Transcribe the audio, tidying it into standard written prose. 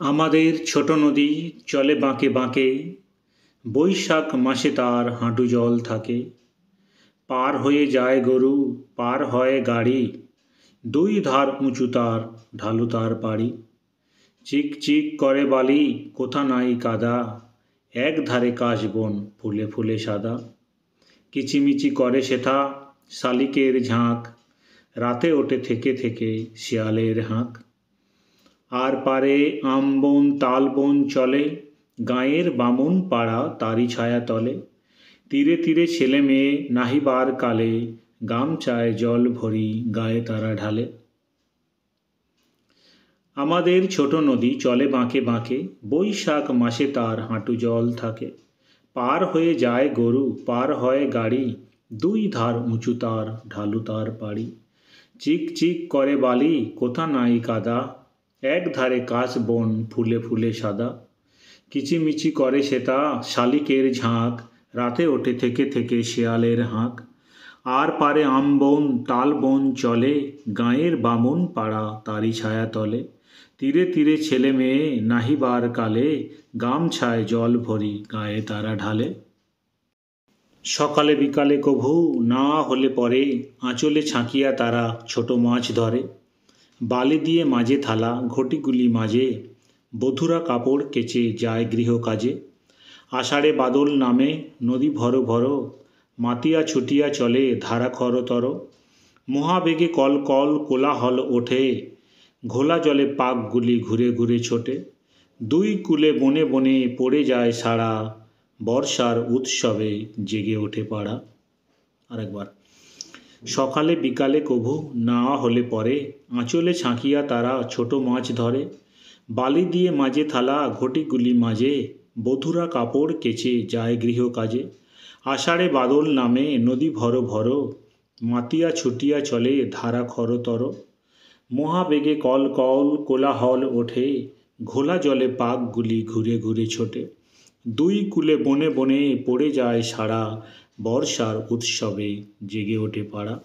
আমাদের ছোট নদী চলে বাঁকে বাঁকে, বৈশাখ মাসে তার হাঁটু জল থাকে। পার হয়ে যায় গরু, পার হয় গাড়ি, দুই ধার উঁচু তার, ঢালু তার পাড়ি। চিক চিক করে বালি, কোথা নাই কাদা, এক ধারে কাশবন ফুলে ফুলে সাদা। কিচিমিচি করে সেথা শালিকের ঝাঁক, রাতে ওঠে থেকে থেকে শিয়ালের হাঁক। আর পারে আমবন তালবন চলে, গাঁয়ের বামুন পাড়া তারই ছায়া তলে। তীরে তীরে ছেলে মেয়ে নাহিবার কালে, গামছায় জল ভরি গায়ে তারা ঢালে। আমাদের ছোট নদী চলে বাঁকে বাঁকে, বৈশাখ মাসে তার হাঁটু জল থাকে। পার হয়ে যায় গরু, পার হয় গাড়ি, দুই ধার উঁচু তার, ঢালু তার পাড়ি। চিক চিক করে বালি, কোথা নাই কাদা, এক ধারে কাশবন ফুলে ফুলে সাদা। কিচিমিচি করে সেতা শালিকের ঝাঁক, রাতে ওঠে থেকে থেকে শেয়ালের হাঁক। আর পারে আমবন তালবন চলে, গাঁয়ের বামুন পাড়া তারই ছায়া তলে। তীরে তীরে ছেলে মেয়ে নাহিবার কালে, গামছায় জল ভরি গায়ে তারা ঢালে। সকালে বিকালে কভু না হলে পরে, আঁচলে ছাঁকিয়া তারা ছোট মাছ ধরে। বালি দিয়ে মাঝে থালা ঘটিগুলি মাঝে, বধূরা কাপড় কেচে যায় গৃহ কাজে। আষাঢ়ে বাদল নামে নদী ভরো ভরো, মাতিয়া ছুটিয়া চলে ধারা খরতর। মহাবেগে কল কল কোলাহল ওঠে, ঘোলা জলে পাকগুলি ঘুরে ঘুরে ছোটে। দুই কূলে বনে বনে পড়ে যায় সাড়া, বর্ষার উৎসবে জেগে ওঠে পাড়া। আরেকবার। সকালে বিকালে কভু না হলে পরে, আঁচলে ছাঁকিয়া তারা ছোট মাছ ধরে। বালি দিয়ে মাঝে থালা ঘটিগুলি মাঝে, বধূরা কাপড় কেচে যায় গৃহ কাজে। আষাঢ়ে বাদল নামে নদী ভরো ভরো, মাতিয়া ছুটিয়া চলে ধারা খরতর। মহাবেগে কল কল কোলাহল ওঠে, ঘোলা জলে পাকগুলি ঘুরে ঘুরে ছোটে। দুই কূলে বনে বনে পড়ে যায় সাড়া, বর্ষার উৎসবে জেগে ওঠে পাড়া।